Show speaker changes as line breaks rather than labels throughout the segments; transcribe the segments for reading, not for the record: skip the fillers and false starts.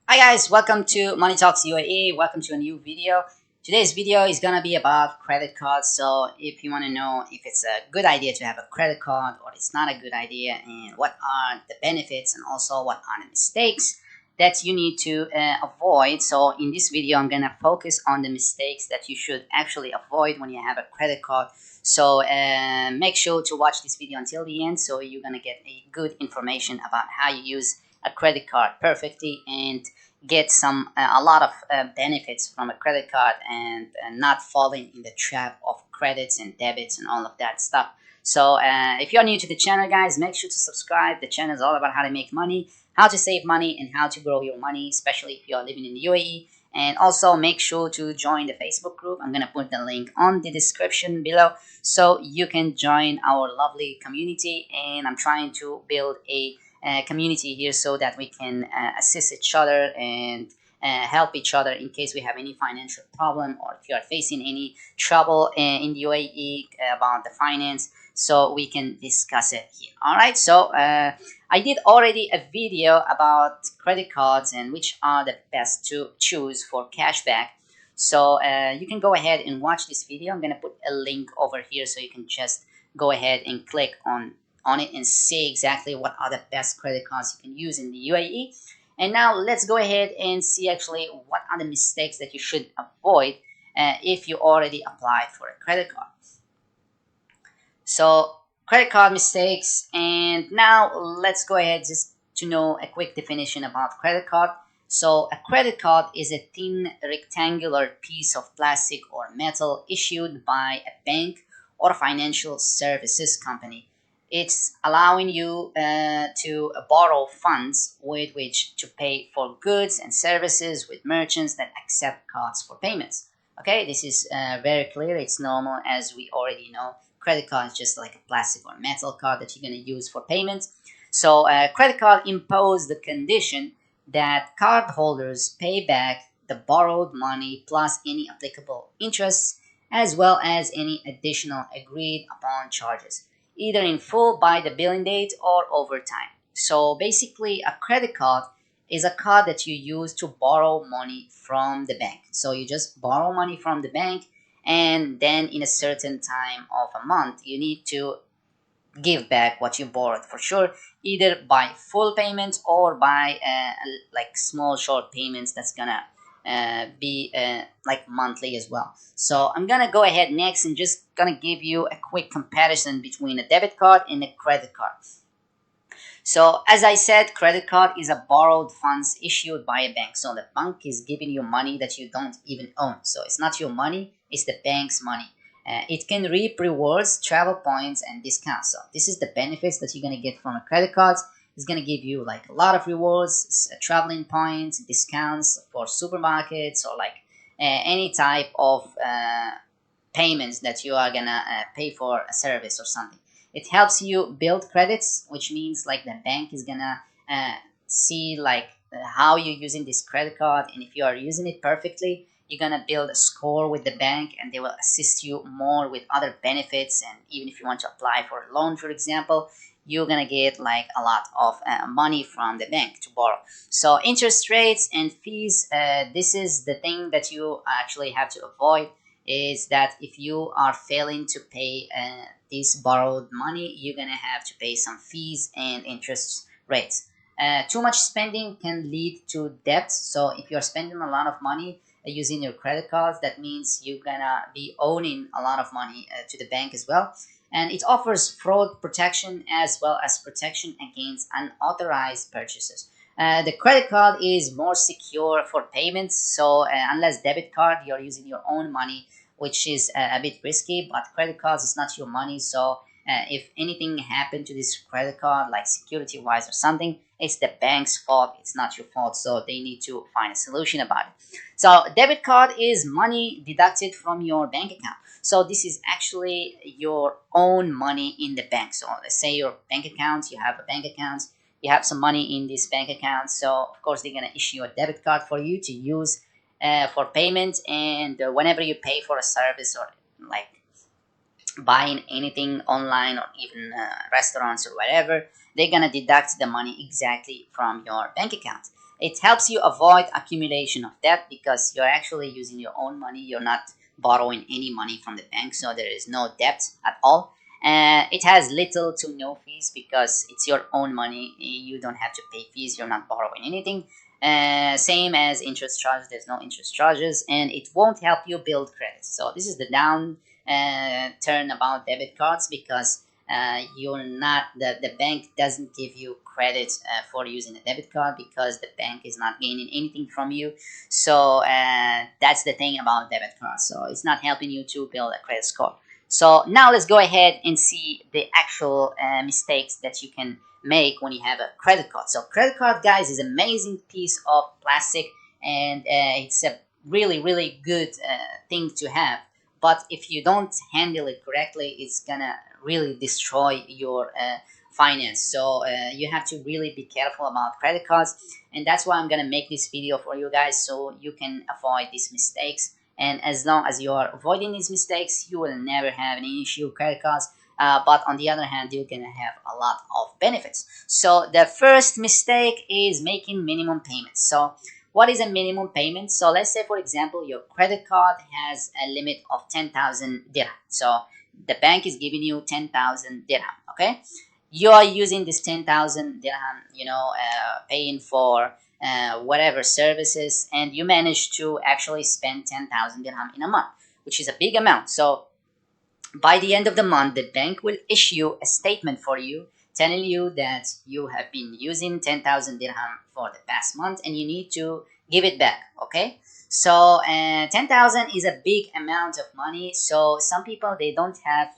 Hi guys, welcome to Money Talks UAE. Welcome to a new video. Today's video is gonna be about credit cards. So if you want to know if it's a good idea to have a credit card or it's not a good idea, and what are the benefits and also what are the mistakes that you need to avoid. So in this video, I'm gonna focus on the mistakes that you should actually avoid when you have a credit card. So make sure to watch this video until the end, so you're gonna get a good information about how you use a credit card perfectly and get a lot of benefits from a credit card, and not falling in the trap of credits and debits and all of that stuff. So if you're new to the channel, guys, make sure to subscribe. The channel is all about how to make money, how to save money, and how to grow your money, especially if you're living in the UAE. And also make sure to join the Facebook group. I'm gonna put the link on the description below so you can join our lovely community. And I'm trying to build a community here so that we can assist each other and help each other in case we have any financial problem, or if you are facing any trouble in the UAE about the finance, so we can discuss it here. All right, so I did already a video about credit cards and which are the best to choose for cashback. So you can go ahead and watch this video. I'm gonna put a link over here so you can just go ahead and click on it and see exactly what are the best credit cards you can use in the UAE. And now let's go ahead and see actually what are the mistakes that you should avoid if you already applied for a credit card. So credit card mistakes, and now let's go ahead just to know a quick definition about credit card. So a credit card is a thin rectangular piece of plastic or metal issued by a bank or financial services company. It's allowing you to borrow funds with which to pay for goods and services with merchants that accept cards for payments. Okay, this is very clear. It's normal, as we already know. Credit card is just like a plastic or metal card that you're going to use for payments. So credit card impose the condition that cardholders pay back the borrowed money plus any applicable interests, as well as any additional agreed upon charges, either in full by the billing date or over time. So basically, a credit card is a card that you use to borrow money from the bank. So you just borrow money from the bank, and then in a certain time of a month, you need to give back what you borrowed for sure, either by full payments or by like small short payments that's gonna be like monthly as well. So I'm gonna go ahead next and just gonna give you a quick comparison between a debit card and a credit card. So as I said, credit card is a borrowed funds issued by a bank. So the bank is giving you money that you don't even own. So it's not your money, it's the bank's money. It can reap rewards, travel points, and discounts. So this is the benefits that you're gonna get from a credit card. It's gonna give you like a lot of rewards, traveling points, discounts for supermarkets, or like any type of payments that you are gonna pay for a service or something. It helps you build credits, which means like the bank is gonna see like how you're using this credit card, and if you are using it perfectly, you're gonna build a score with the bank, and they will assist you more with other benefits. And even if you want to apply for a loan, for example, you're gonna get like a lot of money from the bank to borrow. So interest rates and fees, this is the thing that you actually have to avoid, is that if you are failing to pay this borrowed money, you're gonna have to pay some fees and interest rates. Too much spending can lead to debt. So if you're spending a lot of money using your credit cards, that means you're gonna be owning a lot of money to the bank as well. And it offers fraud protection as well as protection against unauthorized purchases. The credit card is more secure for payments. So unless debit card, you're using your own money, which is a bit risky. But credit cards is not your money. So if anything happened to this credit card, like security wise or something, it's the bank's fault. It's not your fault. So they need to find a solution about it. So debit card is money deducted from your bank account. So this is actually your own money in the bank. So let's say your bank account, you have a bank account, you have some money in this bank account. So of course they're gonna issue a debit card for you to use for payment. And whenever you pay for a service, or like buying anything online, or even restaurants or whatever, they're gonna deduct the money exactly from your bank account. It helps you avoid accumulation of debt because you're actually using your own money. You're not borrowing any money from the bank, so there is no debt at all. It has little to no fees because it's your own money. You don't have to pay fees. You're not borrowing anything. Same as interest charges. There's no interest charges, and it won't help you build credit. So this is the down turn about debit cards because you're not the bank doesn't give you credit for using a debit card because the bank is not gaining anything from you. So that's the thing about debit cards. So it's not helping you to build a credit score. So now let's go ahead and see the actual mistakes that you can make when you have a credit card. So credit card, guys, is an amazing piece of plastic, and it's a really good thing to have. But if you don't handle it correctly, it's gonna really destroy your finance. So you have to really be careful about credit cards, and that's why I'm gonna make this video for you guys so you can avoid these mistakes. And as long as you are avoiding these mistakes, you will never have any issue with credit cards. But on the other hand, you're gonna have a lot of benefits. So the first mistake is making minimum payments. So what is a minimum payment? So let's say, for example, your credit card has a limit of 10,000 dirham. So the bank is giving you 10,000 dirham. Okay, you are using this 10,000 dirham, paying for whatever services, and you manage to actually spend 10,000 dirham in a month, which is a big amount. So by the end of the month, the bank will issue a statement for you telling you that you have been using 10,000 dirham for the past month and you need to give it back. Okay, so 10,000 is a big amount of money. So some people, they don't have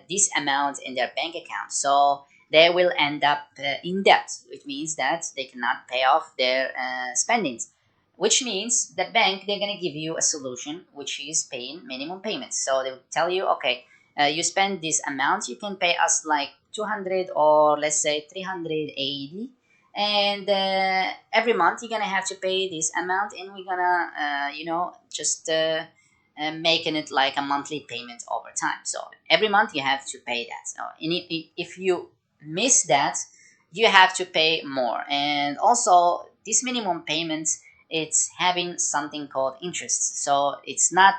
this amount in their bank account, so they will end up in debt, which means that they cannot pay off their spendings, which means the bank, they're going to give you a solution, which is paying minimum payments. So they'll tell you, okay, you spend this amount, you can pay us like 200 or let's say 380, and every month you're going to have to pay this amount, and we're going to just making it like a monthly payment over time. So every month you have to pay that. So if you miss that, you have to pay more. And also this minimum payments, it's having something called interest. So it's not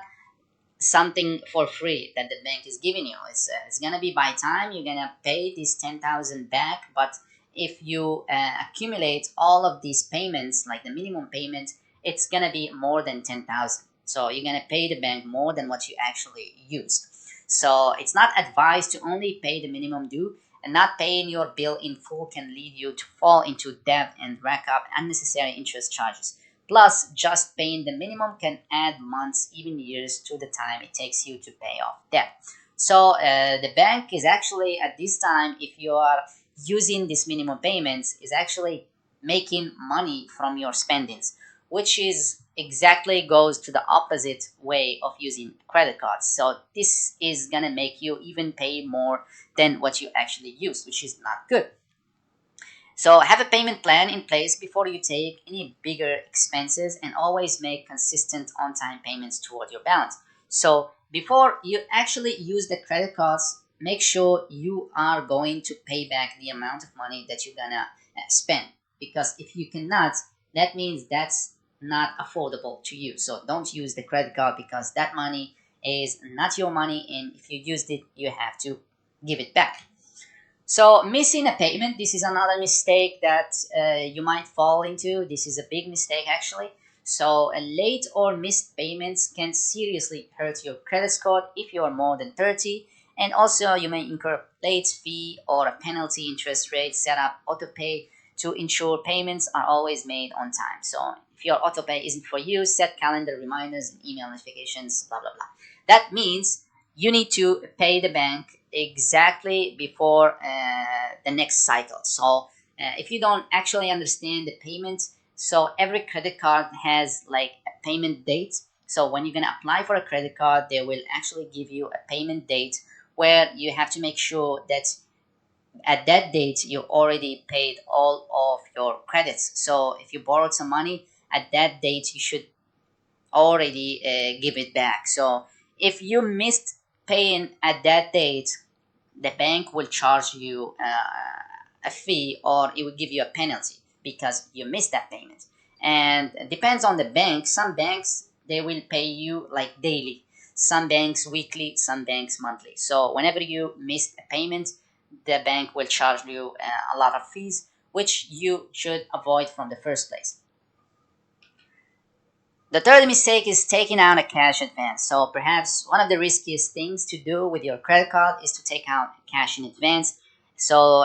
something for free that the bank is giving you. It's gonna be by time you're gonna pay this 10,000 back. But if you accumulate all of these payments, like the minimum payment, it's gonna be more than 10,000. So you're gonna pay the bank more than what you actually used. So it's not advised to only pay the minimum due, and not paying your bill in full can lead you to fall into debt and rack up unnecessary interest charges. Plus, just paying the minimum can add months, even years, to the time it takes you to pay off debt. So the bank is actually, at this time, if you are using this minimum payments, is actually making money from your spendings, which is exactly goes to the opposite way of using credit cards. So this is gonna make you even pay more than what you actually use, which is not good. So have a payment plan in place before you take any bigger expenses, and always make consistent on-time payments toward your balance. So before you actually use the credit cards, make sure you are going to pay back the amount of money that you're gonna spend. Because if you cannot, that means that's not affordable to you. So don't use the credit card because that money is not your money, and if you used it, you have to give it back. So missing a payment, this is another mistake that you might fall into. This is a big mistake actually. So a late or missed payments can seriously hurt your credit score if you are more than 30. And also you may incur late fee or a penalty. Interest rate set up autopay to ensure payments are always made on time. So if your autopay isn't for you, set calendar reminders and email notifications, blah, blah, blah. That means you need to pay the bank exactly before the next cycle. So if you don't actually understand the payments, so every credit card has like a payment date. So when you're gonna apply for a credit card, they will actually give you a payment date where you have to make sure that at that date you already paid all of your credits. So if you borrowed some money at that date, you should already give it back. So if you missed paying at that date, the bank will charge you a fee, or it will give you a penalty because you missed that payment. and it depends on the bank. Some banks, they will pay you like daily, some banks weekly, some banks monthly. So whenever you miss a payment, the bank will charge you a lot of fees, which you should avoid from the first place. The third mistake is taking out a cash advance. So perhaps one of the riskiest things to do with your credit card is to take out cash in advance. So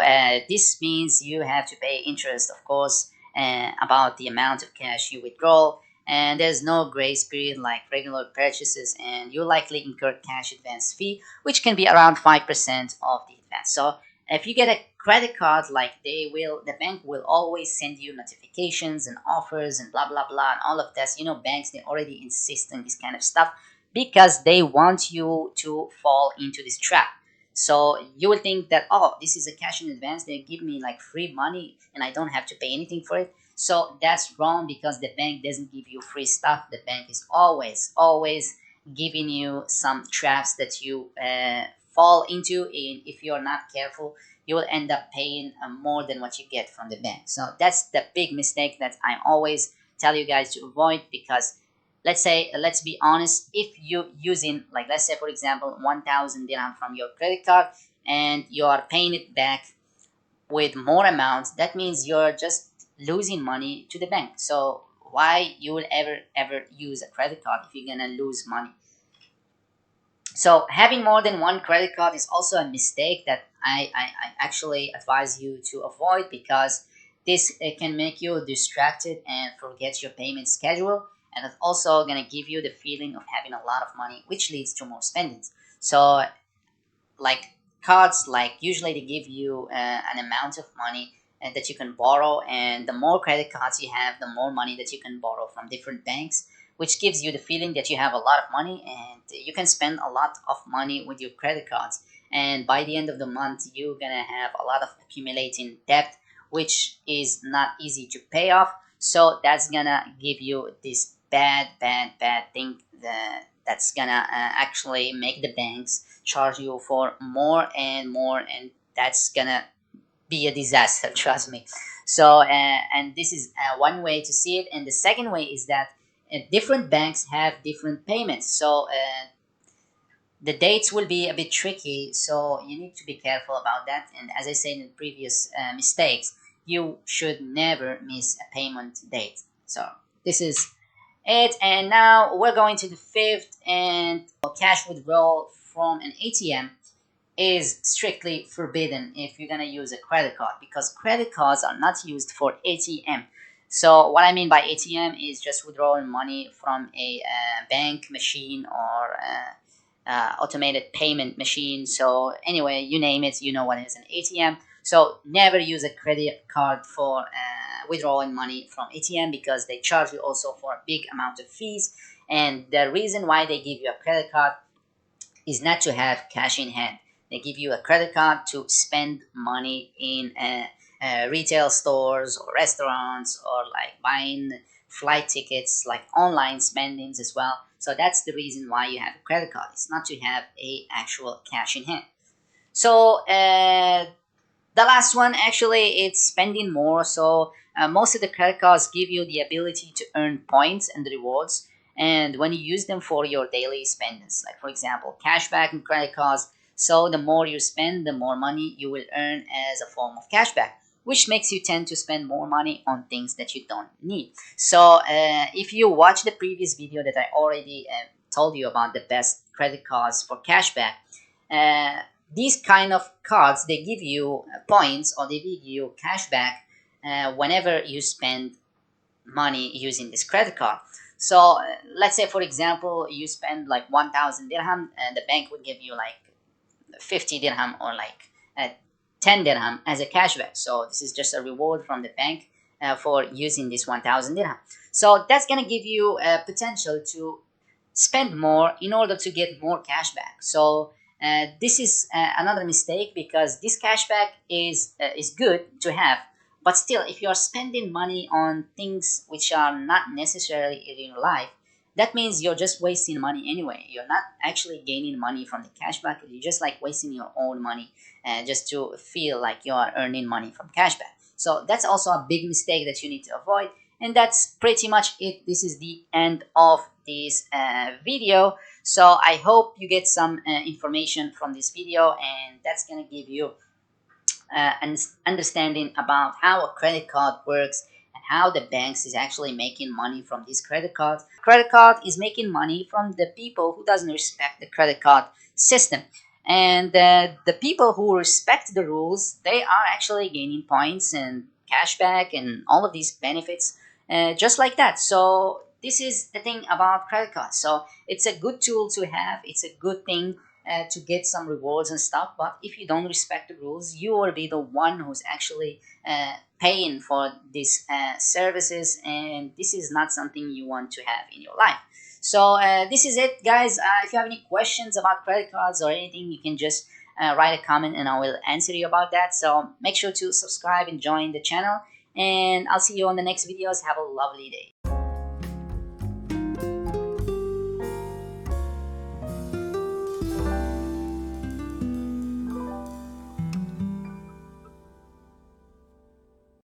this means you have to pay interest, of course, about the amount of cash you withdraw. And there's no grace period like regular purchases, and you likely incur cash advance fee, which can be around 5% of the advance. So if you get a credit card, like the bank will always send you notifications and offers and blah blah blah and all of this. You know, banks, they already insist on this kind of stuff because they want you to fall into this trap. So you will think that, oh, this is a cash in advance, they give me like free money and I don't have to pay anything for it. So that's wrong, because the bank doesn't give you free stuff. The bank is always giving you some traps that you fall into, and if you're not careful, you will end up paying more than what you get from the bank. So that's the big mistake that I always tell you guys to avoid. Because let's be honest, if you using, like, let's say for example 1000 dirham from your credit card and you are paying it back with more amounts, that means you're just losing money to the bank. So why you will ever use a credit card if you're gonna lose money? So having more than one credit card is also a mistake that I actually advise you to avoid, because this can make you distracted and forget your payment schedule, and it's also going to give you the feeling of having a lot of money, which leads to more spendings. So like cards, like usually they give you an amount of money that you can borrow, and the more credit cards you have, the more money that you can borrow from different banks, which gives you the feeling that you have a lot of money and you can spend a lot of money with your credit cards. And by the end of the month, you're gonna have a lot of accumulating debt, which is not easy to pay off. So that's gonna give you this bad thing that's gonna actually make the banks charge you for more and more, and that's gonna be a disaster. Trust me. So and this is one way to see it, and the second way is that different banks have different payments. So the dates will be a bit tricky, so you need to be careful about that. And as I said in previous mistakes, you should never miss a payment date. So this is it. And now we're going to the fifth, and cash withdrawal from an ATM is strictly forbidden if you're going to use a credit card, because credit cards are not used for ATM. So what I mean by ATM is just withdrawing money from a bank machine or automated payment machine. So anyway, you name it, you know what is an ATM. So never use a credit card for withdrawing money from ATM, because they charge you also for a big amount of fees. And the reason why they give you a credit card is not to have cash in hand. They give you a credit card to spend money in retail stores or restaurants, or like buying flight tickets, like online spendings as well. So that's the reason why you have a credit card. It's not to have a actual cash in hand. So the last one, actually, it's spending more. So most of the credit cards give you the ability to earn points and rewards, and when you use them for your daily spendings, like for example cashback and credit cards. So the more you spend, the more money you will earn as a form of cashback, which makes you tend to spend more money on things that you don't need. So if you watch the previous video that I already told you about the best credit cards for cashback, uh, these kind of cards, they give you points, or they give you cashback whenever you spend money using this credit card. So let's say for example you spend like 1000 dirham, and the bank would give you like 50 dirham, or like 10 dirham as a cashback. So this is just a reward from the bank for using this 1000 dirham. So that's going to give you potential to spend more in order to get more cashback. So this is another mistake, because this cashback is good to have, but still, if you are spending money on things which are not necessarily in your life, that means you're just wasting money anyway. You're not actually gaining money from the cashback. You're just like wasting your own money just to feel like you are earning money from cashback. So that's also a big mistake that you need to avoid. And that's pretty much it. This is the end of this video. So I hope you get some information from this video, and that's gonna give you an understanding about how a credit card works and how the banks is actually making money from these credit cards. Credit card is making money from the people who doesn't respect the credit card system. And the people who respect the rules, they are actually gaining points and cashback and all of these benefits just like that. So this is the thing about credit cards. So it's a good tool to have. It's a good thing to get some rewards and stuff. But if you don't respect the rules, you will be the one who's actually paying for these services, and this is not something you want to have in your life. So this is it, guys. If you have any questions about credit cards or anything, you can just write a comment and I will answer you about that. So make sure to subscribe and join the channel, and I'll see you on the next videos. Have a lovely day.